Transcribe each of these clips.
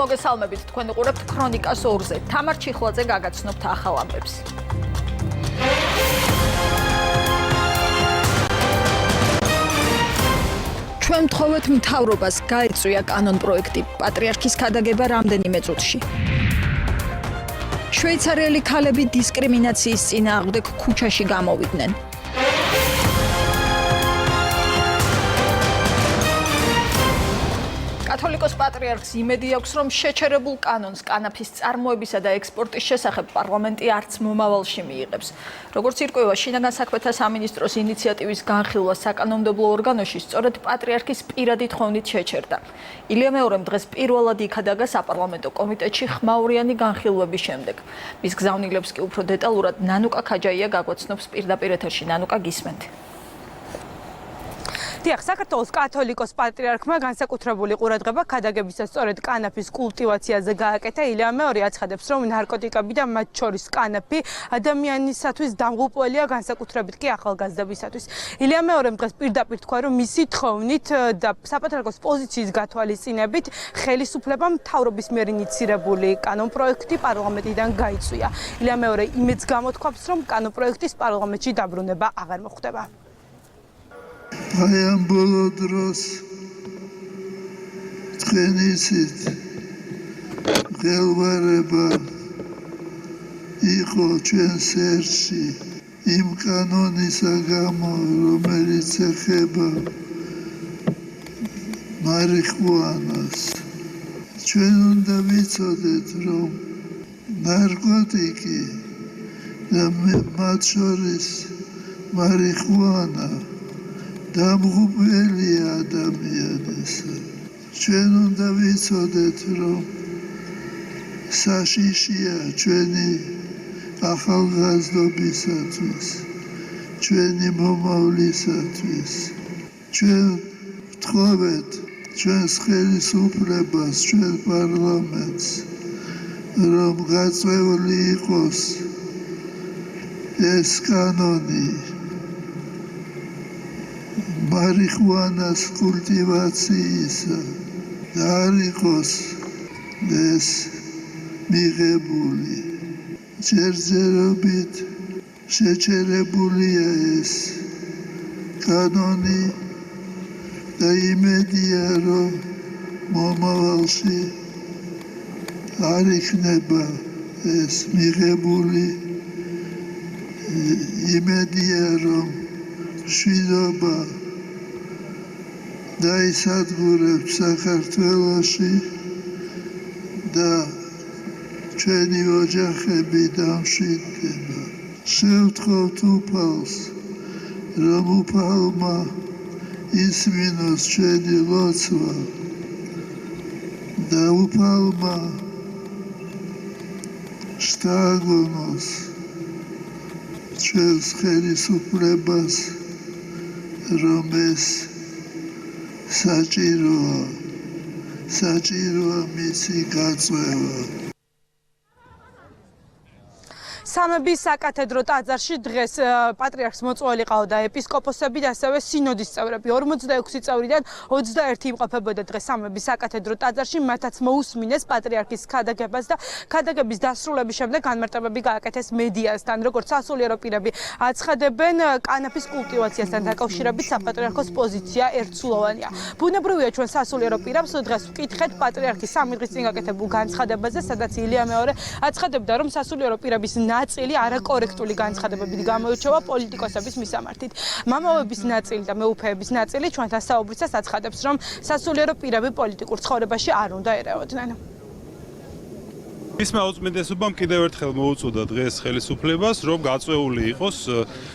მოგესალმებით, თქვენ უყურებთ ქრონიკას 2-ზე. თამარ ჩიხლაძე გაგაცნობთ ახალ ამბებს. ჩვენ მთხოვეთ მთავრობას გაეწვია კანონ პროექტი, პატრიარქის ქადაგება რამდენიმე წუთში. შვეიცარიელი ქალები დისკრიმინაციის წინააღმდეგ ქუჩაში გამოვიდნენ. კათოლიკოს პატრიარქს იმედი აქვს, რომ შეჩერებულ კანონს კანაფის წარმოებისა და ექსპორტის შესახებ პარლამენტი არც მომავალში მიიღებს. როგორც ირკვევა, შინაგან საქმეთა სამინისტროს ინიციატივის განხილვა საკანონმდებლო ორგანოში სწორედ პატრიარქის პირადი თხოვნით შეჩერდა. ილია მეორემ დღეს პირველად იქადაგა საპარლამენტო კომიტეტში ხმაურიანი განხილვების შემდეგ. მის გზავნილებს კი უფრო დეტალურად ნანუკა ქაჯაია გაგვაცნობს პირდაპირ ეთერში. ნანუკა, გისმენთ. დიახ, საქართველოს კათოლიკოს პატრიარქმა განსაკუთრებული ყურადღება ქადაგებისა სწორედ კანაფის კულტივაციაზე გააკეთა. ილია მეორე აცხადებს, რომ ნარკოტიკები და მათ შორის კანაფი ადამიანისათვის დამღუპველია, განსაკუთრებით კი ახალგაზრდებისათვის. ილია მეორემ დღეს პირდაპირ თქვა, რომ მისი თხოვნით და საპატრიარქოს პოზიციის გათვალისწინებით ხელისუფლებამ მთავრობის მიერ ინიცირებული კანონპროექტი პარლამენტიდან გაიწვია. ილია მეორე იმედს გამოთქვამს, რომ კანონპროექტის პარლამენტში დაბრუნება აღარ მოხდება. აი ამ ბოლო დროს თქვენი იცით გელვარება იყო ჩვენს ერში იმ კანონისა გამო, რომელიც ეხება მარიხუანას. ჩვენ უნდა ვიცოდეთ, რომ ნარკოტიკი და მათ შორის მარიხუანა დამღუპველია ადამიანისა. ჩვენ უნდა ვიცოდეთ, რომ საშიშია ჩვენი ახალგაზრდობისათვის, ჩვენი მომავლისათვის. ჩვენ ვთხოვეთ ჩვენს ხელისუფლებას, ჩვენ პარლამენტს, რომ გაწეული იყოს ეს კანონი მარიხუანას კულტივაციისა და არ იყოს ეს მიღებული. ჯერჯერობით შეჩერებულია ეს კანონი და იმედია, რომ მომავალში არ იქნება ეს მიღებული. იმედია, რომ მშვიდობა დაისადგურებს საქართველოში და ჩვენი ოჯახები დამშვიდდება. შევთხოვთ უფალს, რომ უფალმა ისმინოს ჩვენი ლოცვა და უფალმა შთააგონოს ჩვენს ხელისუფლებას, რომ ეს საჭიროა მისი გაწვევა. სამების საკათედრო ტაძარში დღეს პატრიარქს მოწვეული ყავდა ეპისკოპოსები და ასევე სინოდის წევრები. 46 წევრიდან 21 იმყოფებოდა დღეს სამების საკათედრო ტაძარში, მათაც მოусმინეს პატრიარქის ქადაგებას და ქადაგების დასრულების შემდეგ განმარტებები გააკეთეს მედიასთან. როგორც სასულიერო პირები აცხადებენ, კანაფის კულტივაციასთან დაკავშირებით საპატრიარქოს პოზიცია ერთსულოვანია. ბუნებრივია ჩვენ სასულიერო პირებს დღეს ვკითხეთ პატრიარქის 3 დღის წინ გაკეთებულ განცხადებაზე, სადაც ილია მეორე აცხადებდა, რომ სასულიერო პირების ნაწილი არაკორექტული განცხადებებით გამოირჩევა პოლიტიკოსების მისამართით. მამაოების ნაწილი და მეუფეების ნაწილი ჩვენთან საუბრისას აცხადებს, რომ სასულიერო პირები პოლიტიკურ ცხოვრებაში არ უნდა ერეოდნენ. ისმა უწმინდესობამ კიდევ ერთხელ მოუწოდა დღეს ხელისუფლებას, რომ გაწვეული იყოს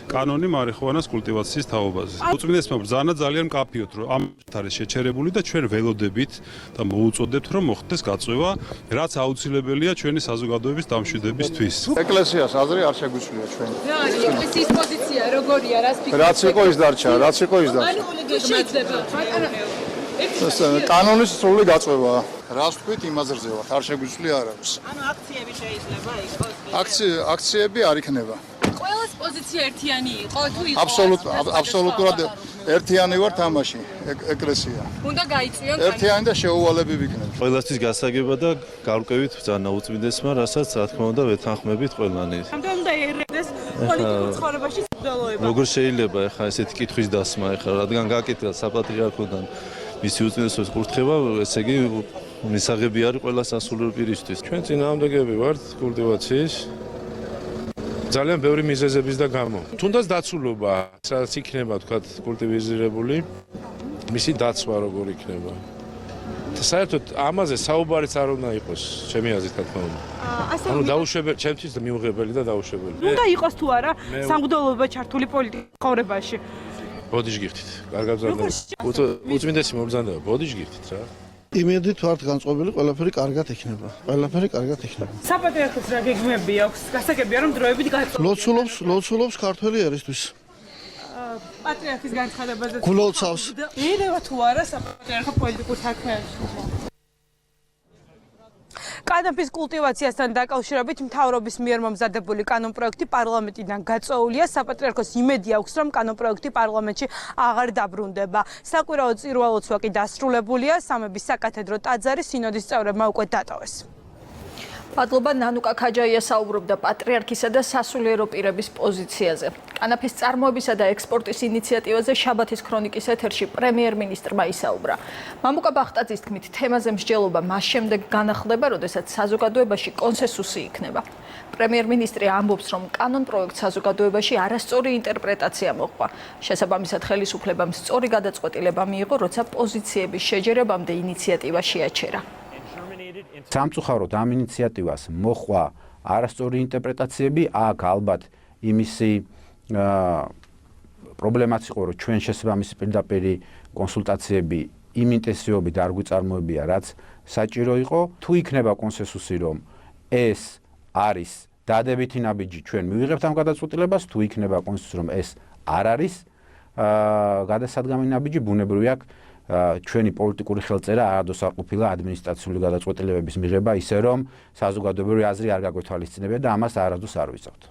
კანონი მარიხუანას კულტივაციის თაობაზე. უწმინდესმა ბრძანა ძალიან მკაფიოდ, რომ ამ არის შეჩერებული და ჩვენ ველოდებით და მოუწოდებთ, რომ მოხდეს გაწვევა, რაც აუცილებელია ჩვენი საზოგადოების დამშვიდებისთვის. ეკლესიას აზრი არ შეგვიძლია ჩვენ. რა არის ეკლესიის პოზიცია, როგორია, რას ფიქრობთ? რაც იყო ის დარჩა, რაც იყო ის დარჩა. შეიძლება კანონის სრული გაწვევა. რას თქვით, იმაზე რძევათ, არ შეგვიძლია არავის. ანუ აქციები შეიძლება იყოს? აქციები არ იქნება. ყველას პოზიცია ერთიანი იყო თუ იყო? აბსოლუტურად ერთიანი ვარ თამაში. ეკლესია. უნდა გაიწვიონ ერთიანი და შეუვალები ვიქნებით. ყველასთვის გასაგება და გარკვევით ბრძანა უწმინდესმა, რასაც რა თქმა უნდა ვეთანხმებით ყველანი. ამდენ უნდა ერედეს პოლიტიკურ ცხოვრებაში საბრძოლოება. როგორ შეიძლება ახლა ესეთი კითხვის დასმა ახლა რადგან გაკითხა საპატრიარქოდან მისი უწმინდესობის კურთხევა, ესე იგი მისაღები არის ყველა სასულიერო პირისთვის. ჩვენ წინააღმდეგები ვართ კულტივაციის ძალიან ბევრი მიზეზების და გამო. თუნდაც დაცულობა, სადაც იქნება თქვა კულტივიზირებული, მისი დაცვა როგორ იქნება. საერთოდ ამაზე საუბარიც არ უნდა იყოს, ჩემი აზრით რა თქმა უნდა. ანუ დაუშვებელი, ჩემთვის მიუღებელი და დაუშვებელი. უნდა იყოს თუ არა სამღვდელოება ჩართული პოლიტიკურ ცხოვრებაში. ბოდიშგირთით, კარგად ბრძანდება. უწმინდესი მობრძანდება, ბოდიშგირთით რა. იმედით ვართ განწყობილი, ყველაფერი კარგად იქნება. ყველაფერი კარგად იქნება. საპატრიარქოს რა გეგმები აქვს? გასაგებია რომ დროებით ლოცულობს ქართველი ერისთვის. პატრიარქის განცხადებაზე გულოცავს. ერევა თუ არა საპატრიარქო პოლიტიკურ საქმეებში. კანაფის კულტივაციასთან დაკავშირებით მთავრობის მიერ მომზადებული კანონპროექტი პარლამენტიდან გაწეულია. საპატრიარქოს იმედი აქვს, რომ კანონპროექტი პარლამენტში აღარ დაბრუნდება. საკვირაო წირვა-ლოცვა კი დასრულებულია. სამების საკათედრო ტაძარი სინოდის წევრებმა უკვე დატოვეს. მადლობა. ნანუკა ქაჯაია საუბრობდა პატრიარქისა და სასულიერო პირების პოზიციაზე. კანაფის წარმოებისა და ექსპორტის ინიციატივაზე შაბათის ქრონიკის ეთერში პრემიერ-მინისტრმა ისაუბრა. მამუკა ბახტაძის თქმით, თემაზე მსჯელობა მას შემდეგ განახლდება, როდესაც საზოგადოებაში კონსენსუსი იქნება. პრემიერ-მინისტრი ამბობს, რომ კანონპროექტს საზოგადოებაში არასწორი ინტერპრეტაცია მოჰყვა. შესაბამისად, ხელისუფლებამ სწორი გადაწყვეტილება მიიღო, როცა პოზიციების შეჯერებამდე ინიციატივა შეაჩერა. სამწუხაროდ ამ ინიციატივას მოხვა არასწორი ინტერპრეტაციები, აქ ალბათ იმისი პრობლემაც იყო, რომ ჩვენ შესაბამისი პირდაპირი კონსულტაციები იმ ინტენსივობით არ გვიწარმოებია, რაც საჭირო იყო. თუ იქნება კონსენსუსი, რომ ეს არის დადებითი ნაბიჯი, ჩვენ მივიღებთ ამ გადაწყვეტილებას, თუ იქნება კონსენსუსი, რომ ეს არ არის გადასადგამი ნაბიჯი, ბუნებრივია ჩვენი პოლიტიკური ხელწერა არადოს არ ყოფილა ადმინისტრაციული გადაწყვეტილებების მიღება, ისე რომ საზოგადოებრივი აზრი არ გაგვეთვალისწინებია და ამას არადოს არ ვიწევთ.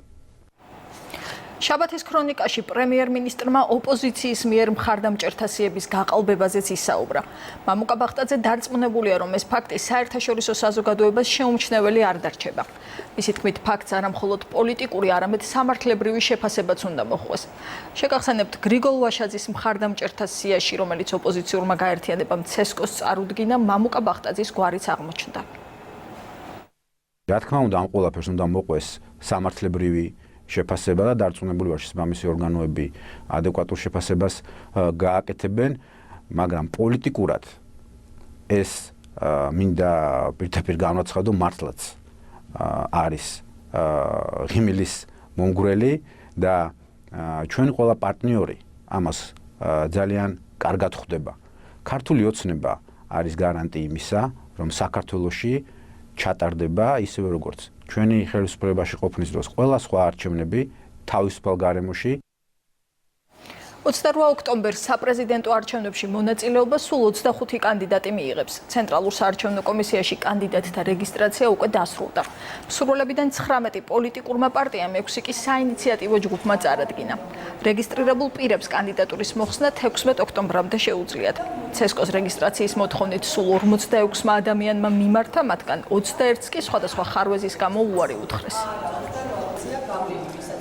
შაბათის ქრონიკაში პრემიერ-მინისტრმა ოპოზიციის მიერ მხარდამჭერთა სიების გაყალბებაზეც ისაუბრა. მამუკა ბახტაძე დარწმუნებულია, რომ ეს ფაქტი საერთაშორისო საზოგადოებას შეუმჩნეველი არ დარჩება. მისი თქმით, ფაქტს არა მხოლოდ პოლიტიკური, არამედ სამართლებრივი შეფასებაც უნდა მოჰყვეს. შეგახსენებთ, გრიგოლ ვაშაძის მხარდამჭერთა სიაში, რომელიც ოპოზიციურმა გაერთიანებამ ცესკოს წარუდგინა, მამუკა ბახტაძის გვარიც აღმოჩნდა. რა თქმა უნდა, ამ ყველაფერს უნდა მოყვეს სამართლებრივი შეფასება და დარწმუნებული ვარ, შესაბამისი ორგანოები ადეკვატურ შეფასებას გააკეთებენ, მაგრამ პოლიტიკურად ეს მინდა პირდაპირ განვაცხადო, მართლაც არის ღიმილის მომგვრელი და ჩვენი ყველა პარტნიორი ამას ძალიან კარგად ხვდება. ქართული ოცნება არის გარანტი იმისა, რომ საქართველოში ჩატარდება ისევე როგორც ჩვენი ხელისუფლებაში ყოფნის დროს ყველა სხვა არჩევნები თავისუფალ გარემოში. 28 ოქტომბერს საპრეზიდენტო არჩევნებში მონაწილეობას სულ 25 კანდიდატი მიიღებს. ცენტრალურ საარჩევნო კომისიაში კანდიდატთა რეგისტრაცია უკვე დასრულდა. მსურველებიდან 19 პოლიტიკურმა პარტიამ 6 კი საინიციატივო ჯგუფმა წარადგინა. რეგისტრირებულ პირებს კანდიდატურის მოხსნა 16 ოქტომბრამდე შეუძლიათ. ცესკოს რეგისტრაციის მოთხოვნით სულ 46 ადამიანმა მიმართა, მათგან 21-ს კი სხვადასხვა ხარვეზის გამო უარი უთხრეს.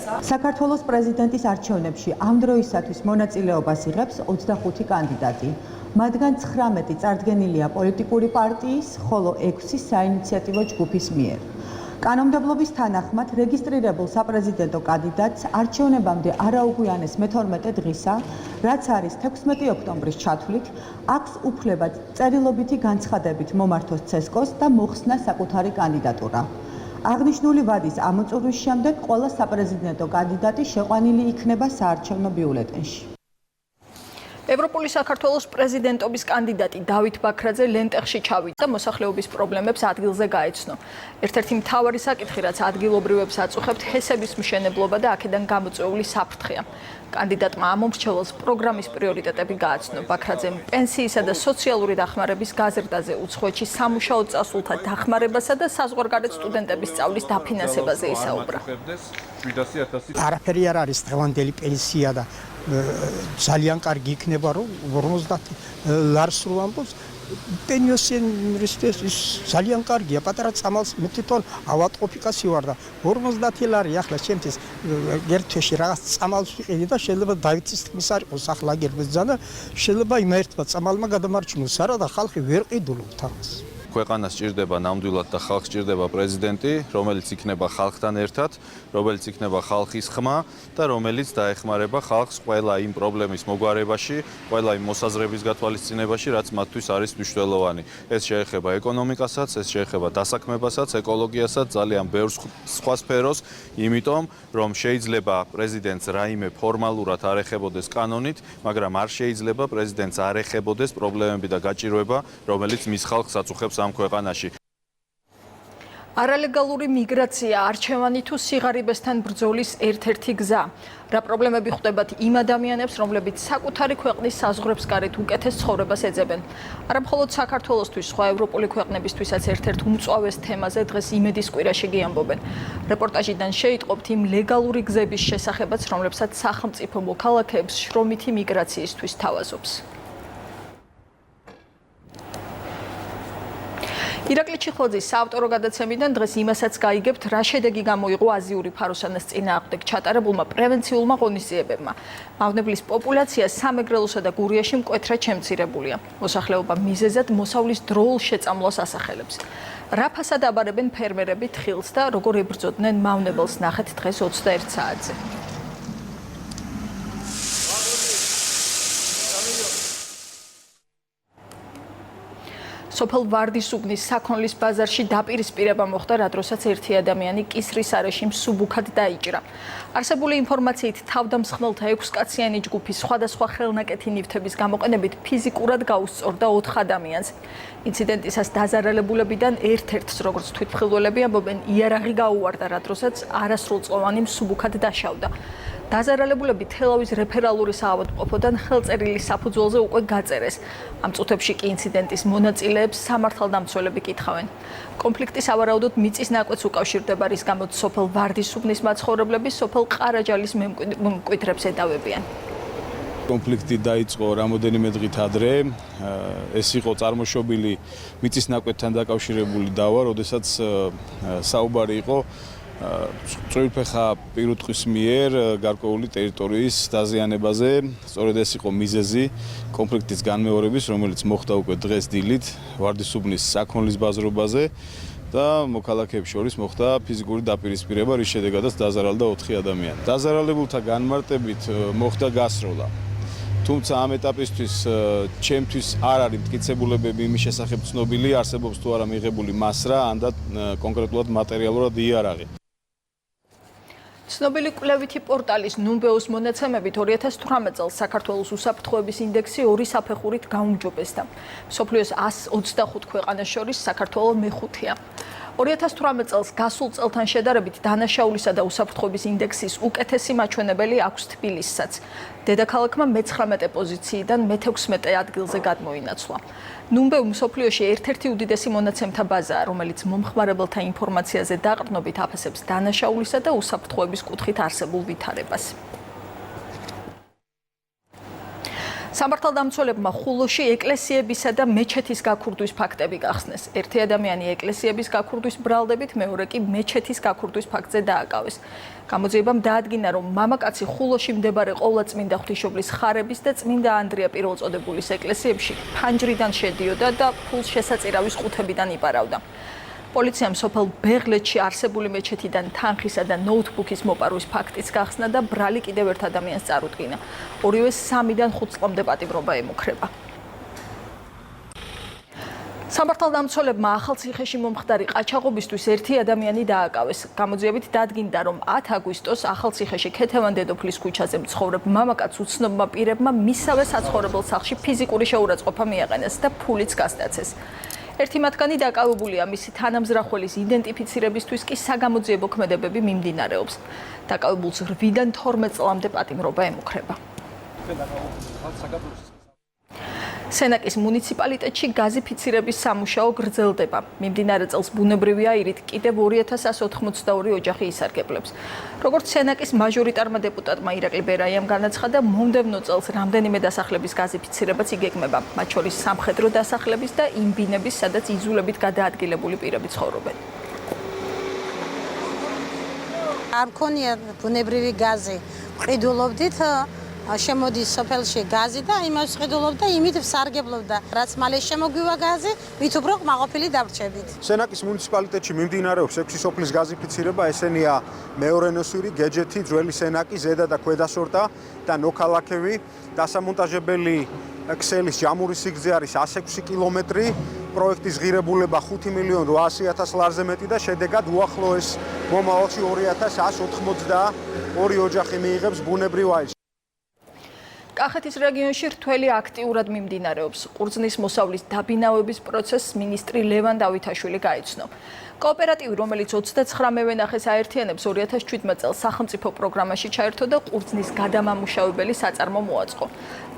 საქართველოს პრეზიდენტის არჩევნებში ამ დროისათვის მონაწილეობას იღებს 25 კანდიდატი. მათგან 19 წარდგენილია პოლიტიკური პარტიის, ხოლო 6 საინიციატივო ჯგუფის მიერ. კანონმდებლობის თანახმად რეგისტრირებულ საპრეზიდენტო კანდიდატს არჩევნებამდე არ აუგვიანეს მე-12 დღისა, რაც არის 16 ოქტომბრის ჩათვლით, აქვს უფლება წერილობითი განცხადებით მომართოს ცესკოს და მოხსნა საკუთარი კანდიდატურა. აღნიშნული ვადის ამოწურვის შემდეგ ყველა საპრეზიდენტო კანდიდატი შეყვანილი იქნება საარჩევნო ბიულეტენში. ევროპული საქართველოს პრეზიდენტობის კანდიდატი დავით ბაქრაძე ლენტეხში ჩავიდა და მოსახლეობის პრობლემებს ადგილზე გაეცნო. ერთ-ერთი მთავარი საკითხი, რაც ადგილობრივებს აწუხებთ, ჰესების მშენებლობა და აქედან გამოწვეული საფრთხეა. კანდიდატმა ამომრჩეველს პროგრამის პრიორიტეტები გააცნო. ბაქრაძემ პენსიისა და სოციალური დახმარების გაზრდაზე, უცხოეთში სამუშაო წასულთა დახმარებასა და საზღვარგარეთ სტუდენტების სწავლის დაფინანსებაზე ისაუბრა. არაფერი არ არის დღევანდელი პენსია და ძალიან კარგი იქნება რომ 50 ლარს რო ამბობს პენსიონერის ის ძალიან კარგია პატარა წამალს მე თვითონ ავატყოფიკაცი ვარ და 50 ლარი ახლა ჩემთვის ერთ თვეში რაღაც წამალს ვიყიდი და შეიძლება დაიცის თქმის არ იყოს ახლა გერბეძა და შეიძლება იმ ერთმა წამალმა გადამარჩინოს არა და ხალხი ვერ ყიდულობთ ამას ქვეყანას სჭირდება ნამდვილად და ხალხს სჭირდება პრეზიდენტი, რომელიც იქნება ხალხთან ერთად, რომელიც იქნება ხალხის ხმა და რომელიც დაეხმარება ხალხს ყველა იმ პრობლემის მოგვარებაში, ყველა იმ მოსაზრების გათვალისწინებაში, რაც მათთვის არის მნიშვნელოვანი. ეს შეეხება ეკონომიკასაც, ეს შეეხება დასაქმებასაც, ეკოლოგიასაც, ძალიან ბევრ სხვა სფეროს, იმიტომ რომ შეიძლება პრეზიდენტს რაიმე ფორმალურად არ ეხებოდეს კანონით, მაგრამ არ შეიძლება პრეზიდენტს არ ეხებოდეს პრობლემები და გაჭირვება, რომელიც მის ხალხს აწუხებს ამ ქვეყანაში. არალეგალური მიგრაცია არჩევანი თუ სიღარიბესთან ბრძოლის ერთ-ერთი გზა. რა პრობლემები ხვდებათ იმ ადამიანებს, რომლებიც საკუთარი ქვეყნის საზღვრებს გარეთ უკეთეს ცხოვრებას ეძებენ. არა მხოლოდ საქართველოსთვის, სხვა ევროპული ქვეყნებისთვისაც ერთ-ერთ უმწვავეს თემაზე დღეს იმედის კვირაში გიამბობენ. რეპორტაჟიდან შეიტყობთ იმ ლეგალური გზების შესახებაც, რომლებსაც სახელმწიფო მოქალაქეებს შრომითი მიგრაციისთვის თავაზობს. ირაკლი ჩიხოძის საავტორო გადაცემიდან დღეს იმასაც გაიგებთ, რა შედეგი გამოიღო აზიური ფაროსანას წინააღმდეგ ჩატარებულმა პრევენციულმა ღონისძიებებმა. მავნებლის პოპულაცია სამეგრელოსა და გურიაში მკვეთრად შემცირებულია. მოსახლეობა მიზეზად მოსავლის დროულ შეწამლას ასახელებს. რა ფასად აბარებენ ფერმერები თხილს და როგორ ებრძოდნენ მავნებელს ნახეთ დღეს 21 საათზე. სოფელ ვარდისუბნის საქონლის ბაზარში დაპირისპირება მოხდა, რა დროსაც ერთი ადამიანი კისრის არეში მსუბუქად დაიჭრა. არსებული ინფორმაციით თავდამსხმელთა 6-კაციანი ჯგუფის სხვადასხვა ხელნაკეთი ნივთების გამოყენებით ფიზიკურად გაუსწორდა 4 ადამიანს. ინციდენტისას დაზარალებულებიდან ერთ-ერთს, როგორც თვითმხილველები ამბობენ, იარაღი გაუვარდა, რა დროსაც არასრულწლოვანი მსუბუქად დაშავდა. დაზარალებულები თელავის რეფერალური საავადმყოფოდან ხელწერილი საფუძველზე უკვე გაწერეს. ამ წუთებში კი ინციდენტის მონაწილეებს სამართალდამცველები კითხავენ. კონფლიქტის ავარაუდოდ მიწის ნაკვეთს უკავშირდება, რის გამოც სოფელ ვარდისუბნის მაცხოვრებლები სოფელ ყარაჯალის მემკვიდრებს ედავებიან. კონფლიქტი დაიწყო რამოდენიმე დღით ადრე. ეს იყო წარმოშობილი მიწის ნაკვეთთან დაკავშირებული დავა, როდესაც საუბარი იყო წვრილფეხა პირუტყვის მიერ გარკვეული ტერიტორიის დაზიანებაზე. სწორედ ეს იყო მიზეზი კონფლიქტის განმეორების, რომელიც მოხდა უკვე დღეს დილით ვარდისუბნის საქონლის ბაზრობაზე და მოქალაქეებს შორის მოხდა ფიზიკური დაპირისპირება, რის შედეგადაც დაზარალდა 4 ადამიანი. დაზარალებულთა განმარტებით მოხდა გასროლა. თუმცა ამ ეტაპისთვის ჩემთვის არ არის მტკიცებულებები იმის შესახებ ცნობილი, არსებობს თუ არა მიღებული მასრა, ან და კონკრეტულად მატერიალურად იარაღი. ცნობილი კვლევითი პორტალის ნუმბეოს მონაცემებით 2018 წელს საქართველოს უსაფრთხოების ინდექსი 2 საფეხურით გაუმჯობესდა. მსოფლიოს 125 ქვეყანას შორის საქართველო მეხუთეა. 2018 წელს გასულ წელთან შედარებით დანაშაულისა და უსაფრთხოების ინდექსის უკეთესი მაჩვენებელი აქვს თბილისსაც. დედაქალაქმა მე-19 პოზიციიდან მე-16 ადგილზე გადმოინაცვლა. ნუმბეო მსოფლიოში ერთ-ერთი უდიდესი მონაცემთა ბაზაა, რომელიც მომხმარებელთა ინფორმაციაზე დაყრდნობით აფასებს დანაშაულისა და უსაფრთხოების კუთხით არსებულ ვითარებას. სამართალდამცველებმა ხულოში ეკლესიებისა და მეჩეთის გაქურდვის ფაქტები გახსნეს. ერთი ადამიანი ეკლესიების გაქურდვის ბრალდებით, მეორე კი მეჩეთის გაქურდვის ფაქტზე დააკავეს. გამოძიებამ დაადგინა, რომ მამაკაცი ხულოში მდებარე ყოვლადწმინდა ღვთისმშობლის ხარების და წმინდა ანდრია პირველწოდებულის ეკლესიებში ფანჯრიდან შედიოდა და ფულს შესაწირავის ყუთებიდან იპარავდა. პოლიციამ სოფელ ბეღლეთში არსებული მეჩეთიდან თანხისა და ნოუთბუქის მოპარვის ფაქტიც გახსნა და ბრალი კიდევ ერთ ადამიანს წარუდგინა. ორივე 3-დან 5 წლამდე პატიმრობა ემუქრება. სამართალდამცველებმა ახალციხეში მომხდარი ყაჩაღობისთვის ერთი ადამიანი დააკავეს. გამოძიებით დადგინდა, რომ 10 აგვისტოს ახალციხეში ქეთევან დედოფლის ქუჩაზე მცხოვრებ მამაკაც უცნობმა პირებმა მისავე საცხოვრებელ სახლში ფიზიკური შეურაცხყოფა მიაყენეს და ფულიც გასტაცეს. ერთი მათგანი დაკავებულია, მისი თანამზრახველის იდენტიფიცირებისთვის კი საგამოძიებო ქმედებები მიმდინარეობს. დაკავებულს 8-დან 12 წლამდე პატიმრობა ემუქრება. სენაკის მუნიციპალიტეტში გაზიფიცირების სამუშაო გრძელდება. მიმდინარე წელს ბუნებრივი აირით კიდევ 2182 ოჯახი ისარგებლებს. როგორც სენაკის მაჟორიტარმა დეპუტატმა ირაკლი ბერაიამ განაცხადა, მომდევნო წელს რამდენიმე დასახლების გაზიფიცირებაც იგეგმება, მათ შორის სამხედრო დასახლების და იმ ბინების, სადაც იზოლებით გადაადგილებული პირები ცხოვრობენ. არ მქონია ბუნებრივი გაზი, ვყიდულობდით შემოდის სოფელში გაზი და იმას ვყიდულობდა, იმით ვსარგებლობდა. რაც მალე შემოგვივა გაზი, მით უფრო ყმაყოფილი დავრჩებით. სენაკის მუნიციპალიტეტში მიმდინარეობს 6 სოფლის გაზიფიცირება, ესენია მეორე ნოსური, გეჯეთი, ძველი სენაკი, ზედა და ქვედა სორტა და ნოქალაქევი. დასამონტაჟებელი ქსელის ჯამური სიგრძე არის 106 კილომეტრი. პროექტის ღირებულება 5.800.000 ლარზე მეტი და შედეგად უახლოეს მომავალში 2182 ოჯახი მიიღებს ბუნებრივ აირს. კახეთის რეგიონში რთველი აქტიურად მიმდინარეობს. ყურძნის მოსავლის დაბინავების პროცესს მინისტრი ლევან დავითაშვილი გაეცნო. კოოპერატივი, რომელიც 29 მევენახეს აერთიანებს, 2017 წელს სახელმწიფო პროგრამაში ჩაერთო და ყურძნის გადამამუშავებელი საწარმო მოაწყო.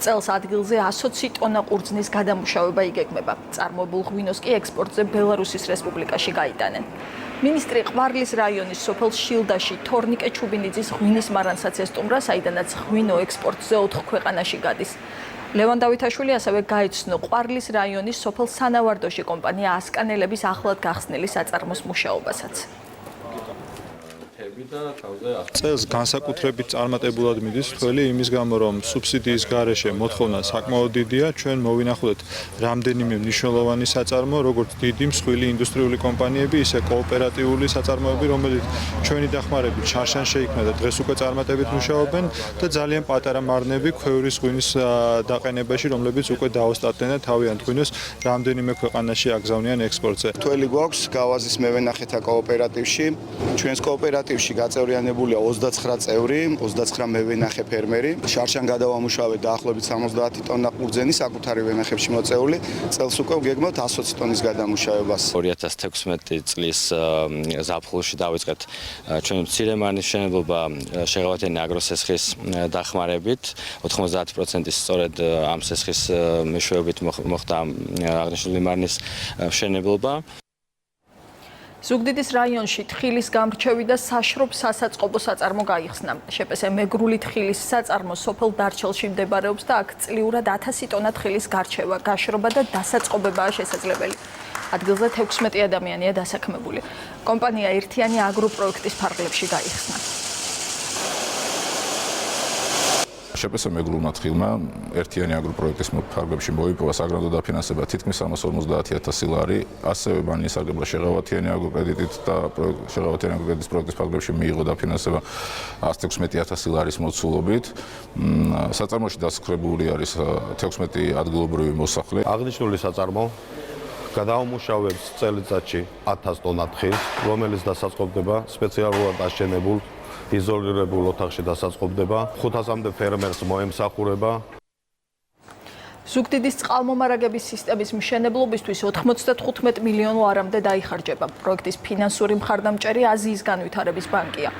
წელს ადგილზე 120 ტონა ყურძნის გადამუშავება იგეგმება. წარმოებულ ღვინოს კი ექსპორტზე ბელარუსის რესპუბლიკაში გაიტანენ. მინისტრი ყვარლის რაიონის სოფელ შილდაში თორნიკე ჩუბინიძის ღვინის მარანსაც ესტუმრა, საიდანაც ღვინო ექსპორტზე 4 ქვეყანაში გადის. ლევან დავითაშვილი ასევე გაეცნო ყვარლის რაიონის სოფელ სანავარდოში კომპანია ასკანელების ახლად გახსნილი საწარმოს მუშაობასაც. წელს განსაკუთრებით წარმატებულად მიდის თველი იმის გამო, რომ სუბსიდიის გარეშე მოთხოვნა საკმაოდ დიდია. ჩვენ მოვინახულეთ რამდენიმე მნიშვნელოვანი საწარმო, როგორც დიდი მსხვილი ინდუსტრიული კომპანიები, ისე კოოპერატიული საწარმოები, რომელიც ჩვენი დახმარებით შარშან შეიქმნა და დღეს უკვე წარმატებით მუშაობენ და ძალიან პატარა მარნები ქვევრის ღვინის დაყენებაში, რომლებიც უკვე დაოსტატდნენ და თავიანთ ღვინოს რამდენიმე ქვეყანაში აგზავნიან ექსპორტზე. თველი გვაქვს გავაზის მევენახეთა კოოპერატივში. ჩვენს კოოპერატივში გაწევრიანებულია 29 წევრი, 29 მევენახე ფერმერი. შარშან გადავამუშავეთ დაახლოებით 70 ტონა ყურძენი საკუთარი ვენახებში მოწეული. წელს უკვე ვგეგმავთ 120 ტონის გადამუშავებას. 2016 წლის ზაფხულში დავიწყეთ ჩვენი მცირე მარნის მშენებლობა შეღავათიანი აგროსესხის დახმარებით. 90% სწორედ ამ სესხის მეშვეობით მოხდა აღნიშნული მარნის მშენებლობა. ზუგდიდის რაიონში თხილის გამრჩევი და საშრობ სასაწყობო საწარმო გაიხსნა. შპს მეგრული თხილის საწარმო სოფელ დარჩელში მდებარეობს და აქ წლიურად 1000 ტონა თხილის გარჩევა, გაშრობა და დასაწყობებაა შესაძლებელი. ადგილზე 16 ადამიანია დასაქმებული. კომპანია ერთიანი აგროპროექტის ფარგლებში გაიხსნა. შპს მეგრულმა თხილმა ერთიანი აგროპროექტის ფარგლებში მოიპოვა საგრანდო დაფინანსება თითქმის 350,000 ლარი, ასევე მან ისარგებლა შეღავათიანი აგროკრედიტით და შეღავათიანი აგროკრედიტის პროექტის ფარგლებში მიიღო დაფინანსება 116,000 ლარის მოცულობით. საწარმოში დასაქმებული არის 16 ადგილობრივი მოსახლე. აღნიშნული საწარმო გადაამუშავებს წელიწადში 1000 ტონა თხილს, რომელიც დასაწყობდება სპეციალურად აშენებულ იზოლირებულ ოთახში დასაწყობდება, 500-მდე ფერმერს მოემსახურება. ზუგდიდის წყალმომარაგების სისტემის მშენებლობისთვის 95 მილიონი ლარამდე დაიხარჯება. პროექტის ფინანსური მხარდამჭერი აზიის განვითარების ბანკია.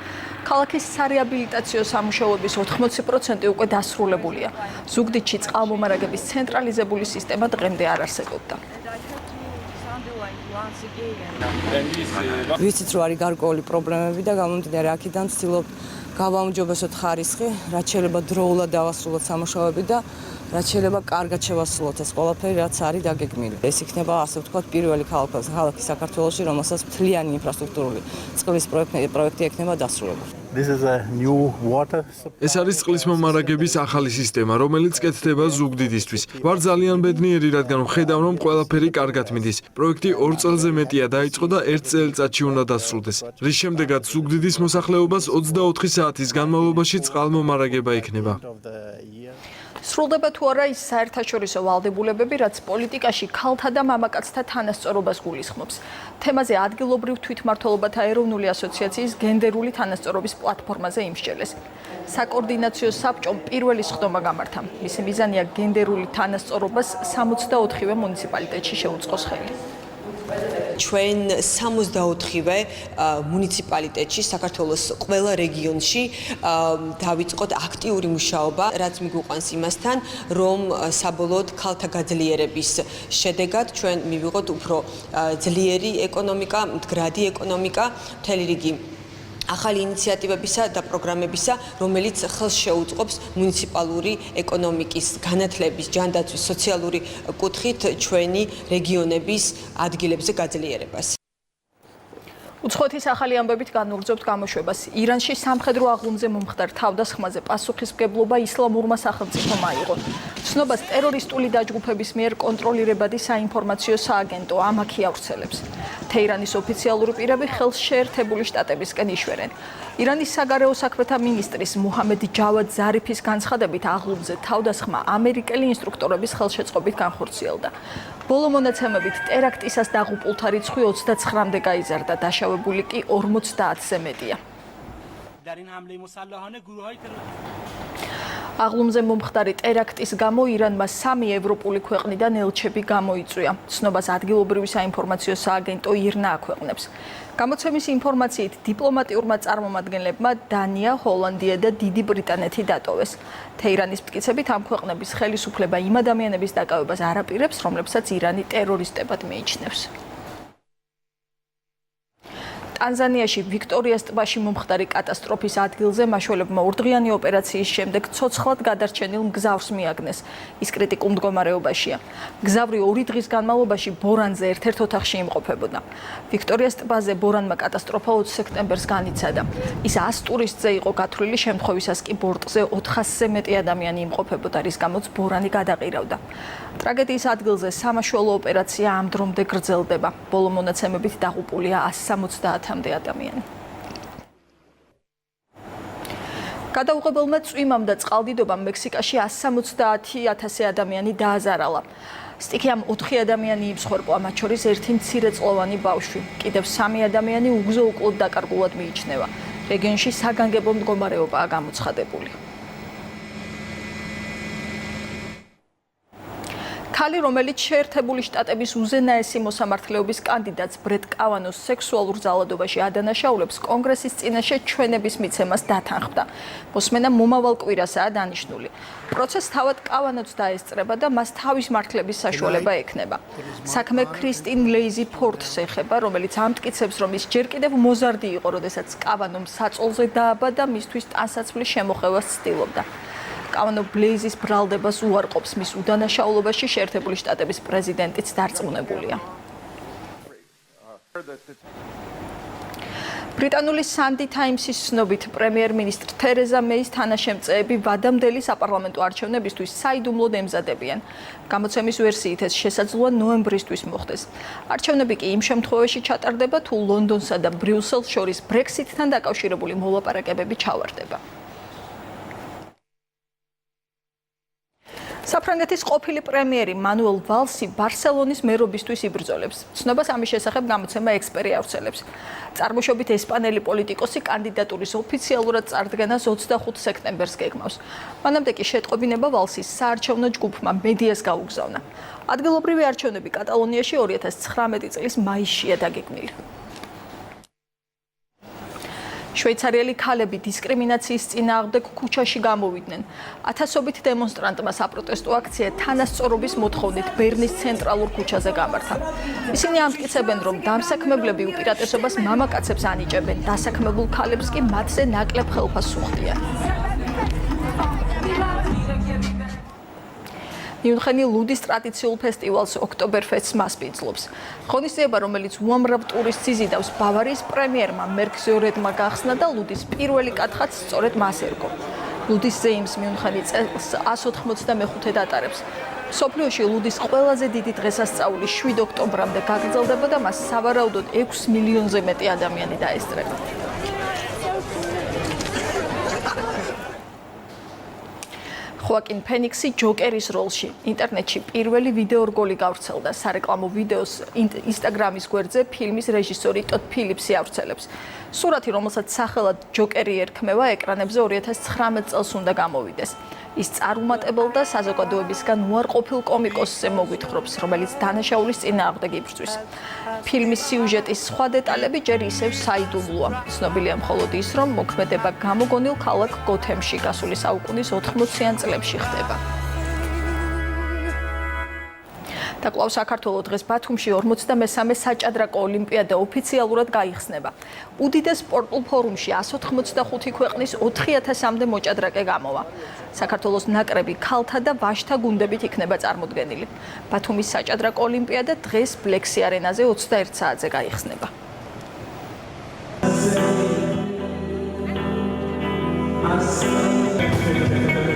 ქალაქის სარეაბილიტაციო სამუშაოების 80% უკვე დასრულებულია. ზუგდიდში წყალმომარაგების ცენტრალიზებული სისტემა დღემდე არ არსებობდა. ვიცით, რომ არის გარკვეული პრობლემები და გამომდინარე აქედან ვცდილობ გავაუმჯობესოთ ხარისხი, რაც შეიძლება დროულად დავასრულოთ სამუშაოები და რაც შეიძლება კარგად შევასრულოთ ეს ყველაფერი, რაც არის დაგეგმილი. ეს იქნება, ასე ვთქვათ, პირველი ქალაქი საქართველოში, რომელსაც მთლიანი ინფრასტრუქტურული წყლის პროექტი ექნება დასრულებული. ეს არის წყლის მომარაგების ახალი სისტემა, რომელიც კეთდება ზუგდიდისთვის. ვარ ძალიან ბედნიერი, რადგან ვხედავ, რომ ყველაფერი კარგად მიდის. პროექტი 2 წელზე მეტია დაიწყო და 1 წელიწადში უნდა დასრულდეს. რის შემდეგაც ზუგდიდის მოსახლეობას 24 საათის განმავლობაში წყალმომარაგება იქნება. სრულდება თუ არა ის საერთაშორისო ვალდებულებები, რაც პოლიტიკაში ქალთა და მამაკაცთა თანასწორობას გულისხმობს. თემაზე ადგილობრივ თვითმმართველობათა ეროვნული ასოციაციის გენდერული თანასწორობის პლატფორმაზე იმსჯელეს. საკოორდინაციო საბჭომ პირველი სხდომა გამართა. მისი მიზანია გენდერული თანასწორობას 64-ვე მუნიციპალიტეტში შეუწყოს ხელი. ჩვენ 64-ვე მუნიციპალიტეტში, საქართველოს ყველა რეგიონში დავიწყოთ აქტიური მუშაობა, რაც მიგვიყვანს იმასთან, რომ საბოლოოდ ქალთა გაძლიერების შედეგად ჩვენ მივიღოთ უფრო ძლიერი ეკონომიკა, მდგრადი ეკონომიკა, მთელი რიგი ახალი ინიციატივებისა და პროგრამებისა, რომელიც ხელს შეუწყობს მუნიციპალური ეკონომიკის განათლების, ჯანდაცვის, სოციალური კუთხით ჩვენი რეგიონების ადგილებზე გაძლიერებას. უცხოეთის ახალი ამბებით განუგრძობთ გამოშვებას. ირანში სამხედრო აღლუმზე მომხდარ თავდასხმაზე პასუხისმგებლობა ისლამურმა სახელმწიფომ აიღო. ცნობას ტერორისტული დაჯგუფების მიერ კონტროლირებადი საინფორმაციო სააგენტო ამაქი ავრცელებს. თეირანის ოფიციალური პირები ხელს შეერთებული შტატებისკენ იშვერენ. ირანის საგარეო საქმეთა მინისტრის მუჰამედ ჯავად ზარიფის განცხადებით აღლუმზე თავდასხმა ამერიკელი ინსტრუქტორების ხელშეწყობით განხორციელდა. ბოლო მონაცემებით ტერაქტისას დაღუპულთა რიცხვი 29-მდე გაიზარდა, დაშავებული კი 50-ზე მეტია. აღლუმზე მომხდარი ტერაქტის გამო ირანმა 3 ევროპული ქვეყნიდან ელჩები გამოიწვია. ცნობას ადგილობრივი საინფორმაციო სააგენტო ირნა აქვეყნებს. გამოცემის ინფორმაციით დიპლომატიურმა წარმომადგენლებმა დანია, ჰოლანდია და დიდი ბრიტანეთი დატოვეს. თეირანის მტკიცებით ამ ქვეყნების ხელისუფლება იმ ადამიანების დაკავებას არ აპირებს, რომლებსაც ირანი ტერორისტებად მიიჩნევს. ტანზანიაში ვიქტორიას ტბაში მომხდარი კატასტროფის ადგილზე მაშველებმა ორდღიანი ოპერაციის შემდეგ ცოცხლად გადარჩენილ მგზავრს მიაგნეს. ის კრიტიკულ მდგომარეობაშია. მგზავრი 2 დღის განმავლობაში ბორანზე ერთ-ერთ ოთახში იმყოფებოდა. ვიქტორიას ტბაზე ბორანმა კატასტროფა 20 სექტემბერს განიცადა. ის 100 ტურისტზე იყო გათვლილი, შემთხვევისას კი ბორტზე 400-ზე მეტი ადამიანი იმყოფებოდა, რის გამოც ბორანი გადაყირავდა. ტრაგედიის ადგილზე სამაშველო ოპერაცია ამ დრომდე გრძელდება. ბოლო მონაცემებით დაღუპულია 170-მდე ადამიანი. გადაუღებელმა წვიმამ და წყალდიდობამ მექსიკაში 170,000 ადამიანი დააზარალა. სტიქიამ 4 ადამიანი იმსხვერპლა, მათ შორის ერთი მცირეწლოვანი ბავშვი. კიდევ 3 ადამიანი უგზო-უკლოდ დაკარგულად მიიჩნევა. რეგიონში საგანგებო მდგომარეობაა გამოცხადებული. ქალი, რომელიც შეერთებული შტატების უზენაესი მოსამართლეობის კანდიდატს ბრეტ კავანოს სექსუალურ ძალადობაში ადანაშაულებს, კონგრესის წინაშე ჩვენების მიცემას დათანხმდა. მოსმენა მომავალ კვირასაა დანიშნული. პროცესს თავად კავანოც დაესწრება და მას თავის მართლების საშუალება ექნება. საქმე ქრისტინ ლეიზი ფორდს ეხება, რომელიც ამტკიცებს, რომ ის ჯერ კიდევ მოზარდი იყო, როდესაც კავანომ საწოლზე დააბადა, მისთვის ტანსაცმლის შემოხევას ცდილობდა. კავანო ბლეიზის ბრალდებას უარყოფს, მის უდანაშაულობაში შეერთებული შტატების პრეზიდენტიც დარწმუნებულია. ბრიტანული Sunday Times-ის ცნობით, პრემიერ-მინისტრ თერეზა მეის თანაშემწეები ვადამდელი საპარლამენტო არჩევნებისთვის საიდუმლოდ ემზადებიან. გამოცემის ვერსიით ეს შესაძლოა ნოემბრისთვის მოხდეს. არჩევნები კი იმ შემთხვევაში ჩატარდება, თუ ლონდონსა და ბრიუსელს შორის ბრექსიტთან დაკავშირებული მოლაპარაკებები ჩავარდება. საფრანგეთის ყოფილი პრემიერი მანუელ ვალსი ბარსელონის მერობისთვის იბრძოლებს. ცნობას ამის შესახებ გამოცემა ექსპერი ავრცელებს. წარმოშობით ესპანელი პოლიტიკოსი კანდიდატურის ოფიციალურად წარდგენას 25 სექტემბერს გეგმავს. მანამდე კი შეტყობინება ვალსის საარჩევნო ჯგუფმა მედიას გაუგზავნა. ადგილობრივი არჩევნები კატალონიაში 2019 წლის მაისშია დაგეგმილი. შვეიცარიელი ქალები დისკრიმინაციის წინააღმდეგ ქუჩაში გამოვიდნენ. ათასობით დემონსტრანტმა საპროტესტო აქცია თანასწორობის მოთხოვნით ბერნის ცენტრალურ ქუჩაზე გამართა. ისინი ამტკიცებენ, რომ დამსაქმებლები უპირატესობას მამაკაცებს ანიჭებენ, დასაქმებულ ქალებს კი მათზე ნაკლებ ხელფასს უხდიან. მიუნხენი ლუდის ტრადიციულ ფესტივალს ოქტობერფესტს მასპინძლობს. ღონისძიება, რომელიც უამრავ ტურისტს იზიდავს, ბავარიის პრემიერმა მერკ ზიორედმა გახსნა და ლუდის პირველი კათხაც სწორედ მას ერგო. ლუდის ზეიმს მიუნხენი წელს 195-ად ატარებს. მსოფლიოში ლუდის ყველაზე დიდი დღესასწაული 7 ოქტომბრამდე გაგრძელდება და მას სავარაუდოდ 6 მილიონზე მეტი ადამიანი დაესწრება. ხოაკინ ფენიქსი ჯოკერის როლში. ინტერნეტში პირველი ვიდეო რგოლი გავრცელდა. სარეკლამო ვიდეოს ინსტაგრამის გვერდზე ფილმის რეჟისორი ტოდ ფილიპსი ავრცელებს. სურათი, რომელსაც სახელად ჯოკერი ერქმევა, ეკრანებზე 2019 წელს უნდა გამოვიდეს. ის წარუმატებელ და საზოგადოებისგან უარყოფილ კომიკოსზე მოგვითხრობს, რომელიც დანაშაულის წინააღმდეგ იბრძვის. ფილმის სიუჟეტის სხვა დეტალები ჯერ ისევ საიდუმლოა. ცნობილია მხოლოდ ის, რომ მოქმედება გამოგონილ ქალაქ გოთემში გასული საუკუნის 80-იან წლებში ხდება. და კვლავ საქართველოს დღეს ბათუმში 43-მე საჭადრაკო ოლიმპიადა ოფიციალურად გაიხსნება. უდიდეს სპორტულ ფორუმში 185 ქვეყნის 4000-მდე მოჭადრაკე გამოვა. საქართველოს ნაკრები ქალთა და ვაჟთა გუნდებით იქნება წარმოდგენილი. ბათუმის საჭადრაკო ოლიმპიადა დღეს ბლექსი არენაზე 21 საათზე გაიხსნება.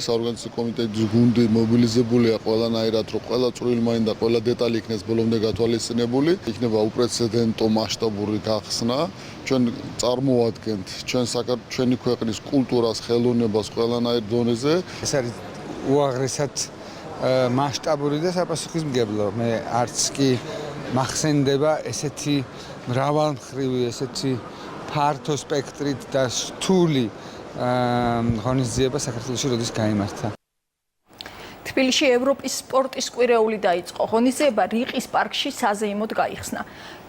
საორგანიზაციო კომიტეტის გუნდი მობილიზებულია ყველანაირად, რომ ყველა წვრილმანი და ყველა დეტალი იქნეს ბოლომდე გათვალისწინებული. იქნება უპრეცედენტო მასშტაბური გახსნა. ჩვენ წარმოვადგენთ ჩვენი ქვეყნის კულტურას, ხელოვნებას ყველანაირ დონეზე. ეს არის უაღრესად მასშტაბური და საპასუხისმგებლო. მე არც კი მახსენდება ესეთი მრავალმხრივი, ესეთი ფართო სპექტრით და რთული ღონისძიება საქართველოში როდის გაიმართა. თბილისში ევროპის სპორტის კვირეული დაიწყო. ღონისძიება რიყის პარკში საზეიმოდ გაიხსნა.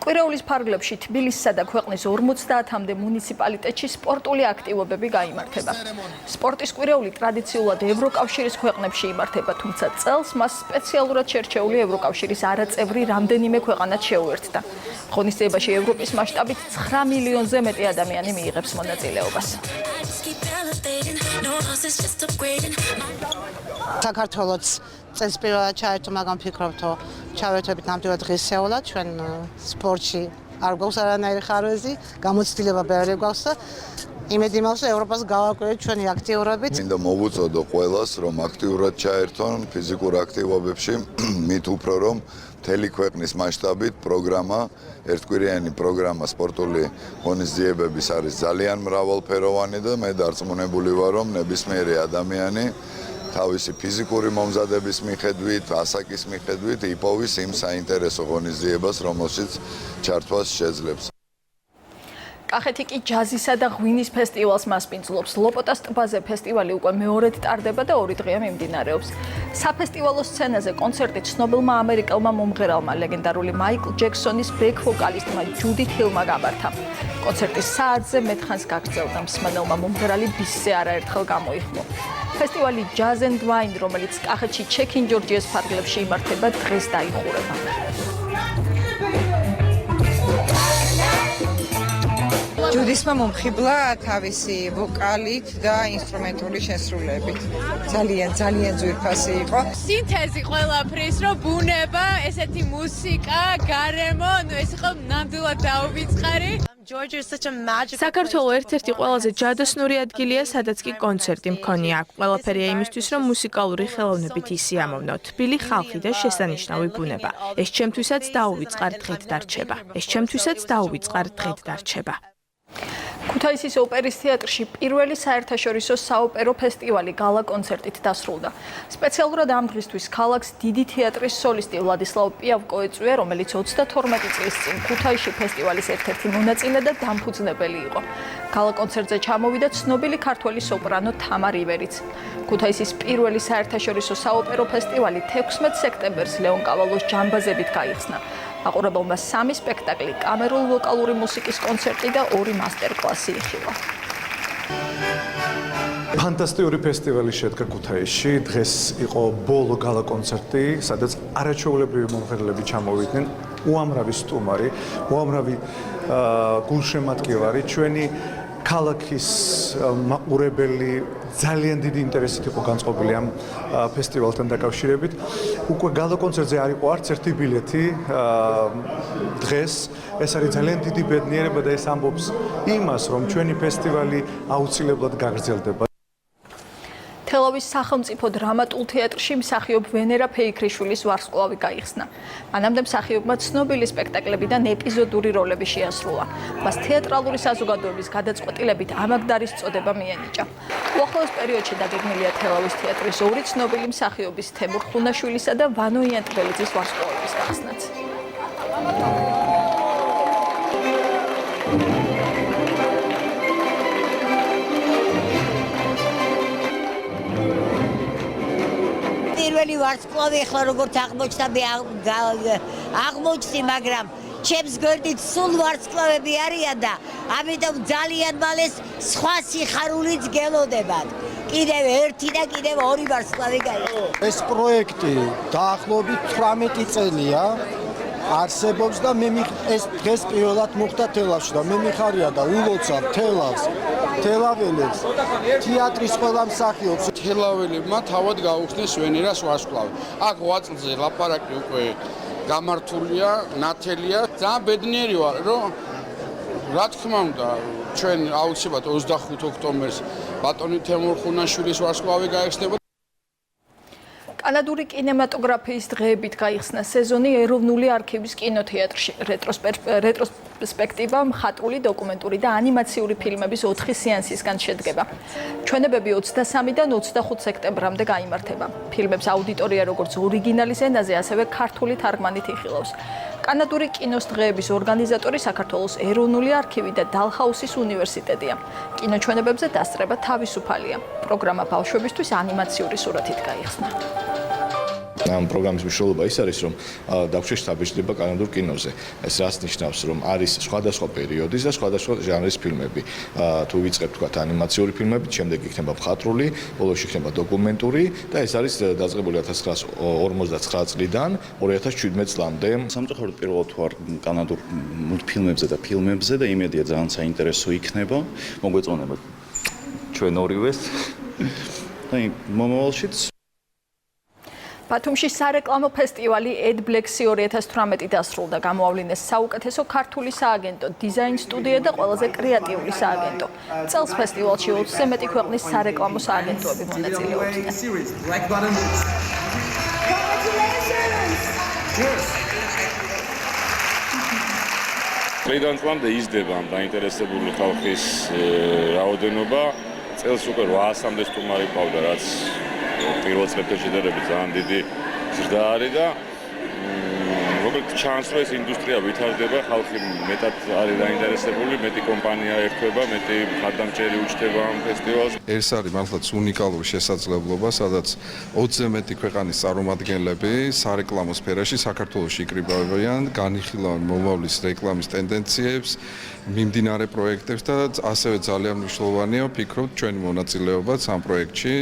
კვირეულის ფარგლებში თბილისსა და ქვეყნის 50-მდე მუნიციპალიტეტში სპორტული აქტივობები გაიმართება. სპორტის კვირეული ტრადიციულად ევროკავშირის ქვეყნებში იმართება, თუმცა წელს მას სპეციალურად შერჩეული ევროკავშირის არაწევრი რამდენიმე ქვეყანაც შეუერთდა. ღონისძიებაში ევროპის მასშტაბით 9 მილიონზე მეტი ადამიანი მიიღებს მონაწილეობას. საქართველოს წელს პირველად ჩაერთო, მაგრამ ვფიქრობ, რომ ჩავერთებით ნამდვილად ღირსეულად ჩვენ სპორტში არ გვაქვს არანაირი ხარვეზი, გამოცდილება ბევრი გვაქვს და იმედი მაქვს, რომ ევროპას გავაკვირდით ჩვენი აქტიურობით. მინდა მოვუწოდო ყველას, რომ აქტიურად ჩაერთონ ფიზიკურ აქტივობებში, მით უფრო რომ მთელი ქვეყნის მასშტაბით პროგრამა, ერთკვირიანი პროგრამა სპორტული ღონისძიებების არის ძალიან მრავალფეროვანი და მე დარწმუნებული ვარ, რომ ნებისმიერი ადამიანი თავისი ფიზიკური მომზადების მიხედვით, ასაკის მიხედვით იპოვის იმ საინტერესო ღონისძიებას, რომელშიც ჩართვას შეძლებს. კახეთი კი ჯაზისა და ღვინის ფესტივალს მასპინძლობს. ლოპოტას ტბაზე ფესტივალი უკვე მეორედ ტარდება და 2 დღეა მიმდინარეობს. საფესტივალო სცენაზე კონცერტი ცნობილმა ამერიკელმა მომღერალმა, ლეგენდარული მაიკლ ჯექსონის ბექ ვოკალისტმა ჯუდით ჰილმა გამართა. კონცერტის საათზე მეტხანს გაგრძელდა, მსმენელმა მომღერალი ბისზე არაერთხელ გამოიხმო. ფესტივალი Jazz and Wine, რომელიც კახეთში ჩექინ ჯორჯიას ფარგლებში იმართება, დღეს დაიხურება. ჯუდისმა მომხიბლა თავისი ვოკალით და ინსტრუმენტული შესრულებით. ძალიან ძვირფასი იყო. სინთეზი ყველაფრის, რომ ბუნება, ესეთი მუსიკა, გარემო, ეს იყო ნამდვილად დაუვიწყარი. საქართველოს ერთ-ერთი ყველაზე ჯადოსნური ადგილია, სადაც კი კონცერტი მქონია. ყველაფერია იმისთვის, რომ მუსიკალური ხელოვნებით ისიამოვნო. თბილი ხალხი და შესანიშნავი ბუნება. ეს ჩემთვისაც დაუვიწყარ დღედ დარჩება. ქუთაისის ოპერის თეატრში პირველი საერთაშორისო საოპერო ფესტივალი გალა კონცერტით დასრულდა. სპეციალურად ამ დღისთვის ქალაქს დიდი თეატრის სოლისტი ვლადისლავ პიავკო ეწვია, რომელიც 32 წლის წინ ქუთაისში ფესტივალის ერთ-ერთი მონაწილე და დამფუძნებელი იყო. გალა კონცერტზე ჩამოვიდა ცნობილი ქართველი სოპრანო თამარ ივერიც. ქუთაისის პირველი საერთაშორისო საოპერო ფესტივალი 16 სექტემბერს ლეონ კავალოს ჯამბაზებით გაიხსნა. აყურებელმა 3 სპექტაკლი, კამერულ-ვოკალური მუსიკის კონცერტი და 2 მასტერ-კლასი იხილა. ფანტასტიკური ფესტივალი შედგა ქუთაისში. დღეს იყო ბოლო გალა კონცერტი, სადაც არაჩვეულებრივი მომღერლები ჩამოვიდნენ. უამრავი სტუმარი, უამრავი გულშემატკივარი, ჩვენი ქალაქის მაყურებელი ძალიან დიდი ინტერესით იყო განწყობილი ამ ფესტივალთან დაკავშირებით. უკვე გალა კონცერტზე არ იყო არც ერთი ბილეთი დღეს. ეს არის ძალიან დიდი ბედნიერება და ეს ამბობს იმას, რომ ჩვენი ფესტივალი აუცილებლად გაგრძელდება. თელავის სახელმწიფო დრამატულ თეატრში მსახიობ ვენერა ფეიქრიშვილის ვარსკვლავი გაიხსნა. მანამდე მსახიობმა ცნობილი სპექტაკლებიდან ეპიზოდური როლები შეასრულა. მას თეატრალური საზოგადოების გადაწყვეტილებით ამაგდარის წოდება მიენიჭა. უახლოეს პერიოდში დაგეგმილია თელავის თეატრის 2 ცნობილი მსახიობის თემურ ხუნაშვილისა და ვანო იანტბელიძის ვარსკვლავების გახსნაც. პირველი ვარსკვლავი ახლა როგორც აღმოჩნდა მე აღმოჩნდი, მაგრამ ჩემს გვერდით სულ ვარსკვლავები არიან და ამიტომ ძალიან მალე სხვა სიხარულიც გელოდებათ. კიდევ ერთი და კიდევ ორი ვარსკვლავი გაიხსნა. ეს პროექტი დაახლოებით 18 წელია არსებობს და მე ეს დღეს პირველად მოხდა თელავში და მე მიხარია და ულოცავ თელავს, თელაველებს, თეატრის ყველა მსახიობს. თელაველებმა თავად გაუხსნეს ვენერას ვარსკვლავი. აქ 8 წელზე ლაპარაკი უკვე გამართულია, ნათელია. ძალიან ბედნიერი ვარ, რომ რა თქმა უნდა, ჩვენ აუცილებლად 25 ოქტომბერს ბატონი თემურ ხუნაშვილის ვარსკვლავი გაიხსნება. კანადური კინემატოგრაფიის დღეებით გაიხსნა სეზონი ეროვნული არქივის კინოთეატრში. რეტროსპექტივა მხატვრული, დოკუმენტური და ანიმაციური ფილმების 4 სეანსისგან შედგება. ჩვენებები 23-დან 25 სექტემბრამდე გაიმართება. ფილმებს აუდიტორია როგორც ორიგინალის ენაზე, ასევე ქართული თარგმანით იხილავს. კანადური კინოს დღეების ორგანიზატორი საქართველოს ეროვნული არქივი და დალჰაუსის უნივერსიტეტია. კინოჩვენებებზე დასწრება თავისუფალია. პროგრამა ბავშვებისთვის ანიმაციური სურათით გაიხსნა. ამ პროგრამის მნიშვნელობა ის არის, რომ დაგვჭირს შთაბეჭდილება კანადურ კინოზე. ეს რას ნიშნავს, რომ არის სხვადასხვა პერიოდის და სხვადასხვა ჟანრის ფილმები. თუ ვიწყებთ თქვათ ანიმაციური ფილმებით, შემდეგ იქნება მხატვრული, ბოლოს იქნება დოკუმენტური და ეს არის დაწყებული 1959 წლიდან 2017 წლამდე. სამწუხაროდ პირველად ვარ კანადურ მულტფილმებზე და ფილმებზე და იმედია ძალიან საინტერესო იქნება. მოგვეწონება ჩვენ ორივეს. და მომავალშიც ბათუმში სარეკლამო ფესტივალი Ed Blacks 2018 დასრულდა. გამოავლინეს საუკეთესო ქართული სააგენტო, დიზაინ სტუდია და ყველაზე კრეატიული სააგენტო. წელს ფესტივალში 20-ზე მეტი ქვეყნის სარეკლამო სააგენტოები მონაწილეობდნენ. წლიდან წლამდე იზრდება ამ დაინტერესებული ხალხის რაოდენობა. წელს უკვე 800-მდე სტუმარი ყავდა, რაც პირველ წლებთან შედარებით ძალიან დიდი ზრდა არის და როგორც ჩანს, რომ ეს ინდუსტრია ვითარდება, ხალხი მეტად არის დაინტერესებული, მეტი კომპანია ერთვება, მეტი მხარდამჭერი უჩნდება ამ ფესტივალს. ეს არის მართლაც უნიკალური შესაძლებლობა, სადაც 20-ზე მეტი ქვეყანის წარმომადგენლები სარეკლამო სფეროში საქართველოში იკრიბებიან, განიხილავენ მომავლის რეკლამის ტენდენციებს, მიმდინარე პროექტებს და ასევე ძალიან მნიშვნელოვანია ვფიქრობთ ჩვენი მონაწილეობაც ამ პროექტში.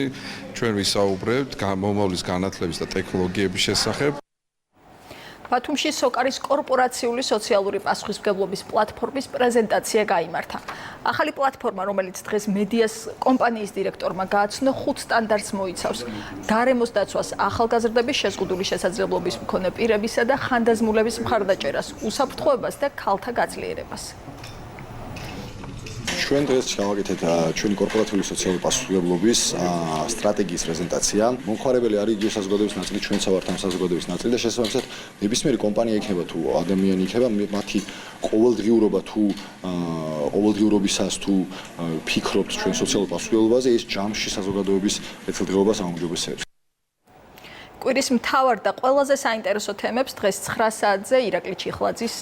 ჩვენ ვისაუბრებთ მომავლის განათლების და ტექნოლოგიების შესახებ. ბათუმში სოკარის კორპორაციული სოციალური პასუხისმგებლობის პლატფორმის პრეზენტაცია გაიმართა. ახალი პლატფორმა, რომელიც დღეს მედიას კომპანიის დირექტორმა გააცნო, 5 სტანდარტს მოიცავს: გარემოს დაცვას, ახალგაზრდების შეზღუდული შესაძლებლობის მქონე პირებისა და ხანდაზმულების მხარდაჭერას, უსაფრთხოებას და ქალთა გაძლიერებას. ჩვენ დღეს გავაკეთეთ ჩვენი კორპორატიული სოციალური პასუხისმგებლობის სტრატეგიის პრეზენტაცია. მომხმარებელი არის იგივე საზოგადოების ნაწილი, ჩვენც ვართ ამ საზოგადოების ნაწილი და შესაბამისად ნებისმიერი კომპანია იქნება თუ ადამიანი იქნება, მათი ყოველდღიურობა თუ ყოველდღიურობისას თუ ფიქრობთ ჩვენ სოციალურ პასუხისმგებლობაზე, ეს ჯამში საზოგადოების ეცილდღეობას აუმჯობესებს. კვირის მთავარ და ყველაზე საინტერესო თემებს დღეს 9 საათზე ირაკლი ჩიხლაძის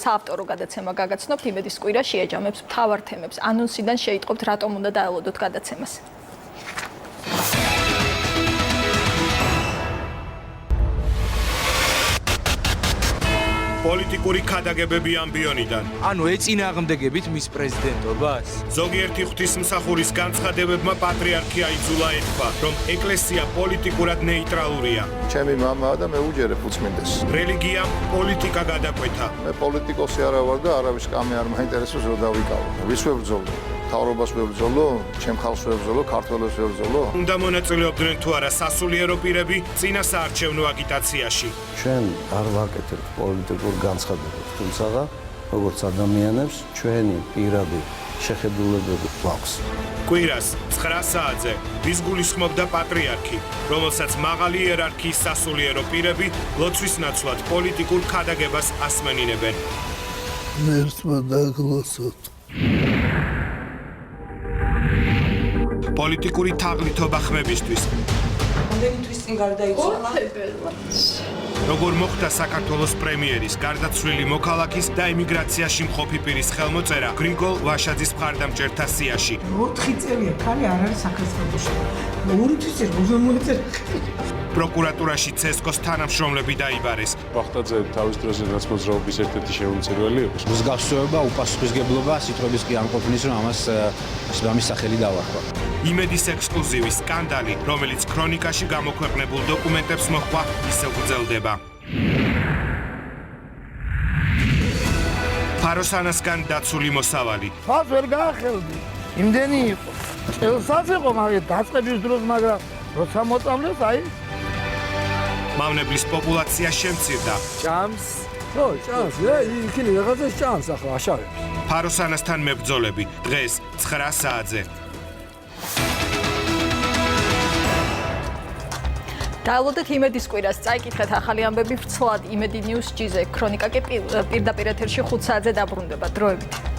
საავტორო გადაცემა გაგაცნობთ. იმედის კვირა შეაჯამებს მთავარ თემებს. ანონსიდან შეიტყობთ რატომ უნდა დაელოდოთ გადაცემას. პოლიტიკური ქადაგებები ამბიონიდან. ანუ ეწინააღმდეგებით მის პრეზიდენტობას? ზოგიერთი ღვთისმსახურის განცხადებებმა პატრიარქი აიძულა ეთქვა, რომ ეკლესია პოლიტიკურად ნეიტრალურია. ჩემი მამაა და მე უჯერებ უწმინდეს. რელიგიამ პოლიტიკა გადაკვეთა. მე პოლიტიკოსი არა ვარ და არავის კამე არ მაინტერესებს რომ დავიკავო. ვის ვებრძოლო? მთავრობას ვებრძოლო, ჩემ ხალხს ვებრძოლო, ქართველებს ვებრძოლო. უნდა მონაწილეობდნენ თუ არა სასულიერო პირები წინა საარჩევნო აგიტაციაში. ჩვენ არ ვაკეთებთ პოლიტიკურ განცხადებებს, თუმცა როგორც ადამიანებს ჩვენი პირადი შეხედულებები გვაქვს. კვირას 9 საათზე ვის გულისხმობდა პატრიარქი, რომელსაც მაღალი იერარქიის სასულიერო პირები ლოცვის ნაცვლად პოლიტიკურ ქადაგებას ასმენინებენ. მერტმა დაგლოცოთ. პოლიტიკური თაღლითობა ხმებისთვის. რამდენი თვის წინ გარდაიცვალა? როგორ მოხდა საქართველოს პრემიერის, გარდაცვლილი მოქალაქის და ემიგრაციაში მყოფი პირის ხელმოწერა გრიგოლ ვაშაძის მხარდამჭერთა სიაში. 4 წელია ქალი არ არის საქართველოში. 2 თვის წინ როგორ მოეწერა? პროკურატურაში CSKA-ს თანამშრომლები დაიბარეს. ბახტაძე თავის დროზე რაც მოძრაობის ერთ-ერთი შემომწირველი იყო. მსგავსება, უპასუხისმგებლობა სიტყვების კი არ ყოფნის, რომ ამას ამის სახელი დავარქვა. იმედის ექსკლუზივი სკანდალი, რომელიც ქრონიკაში გამოქვეყნებულ დოკუმენტებს მოჰყვა, ისევ გრძელდება. ფაროსანასგან დაცული მოსავალი. მას ვერ გაახელდი. იმდენი იყო. წელსაც იყო, მაგრამ დაწყების დროს, მაგრამ როცა მოწამლეს, აი მავნებლის პოპულაცია შემცირდა. ჭამს. ო, ჭამს. იქნი რაღაცა ჭამს ახლა აშავებს. ფაროსანასთან მებრძოლები დღეს 9 საათზე. დაალოდეთ იმედის კვირას, წაიკითხეთ ახალი ამბები ვრცლად იმედი News-ზე. ქრონიკა კი პირდაპირ ეთერში 5 საათზე დაბრუნდება. დროებით.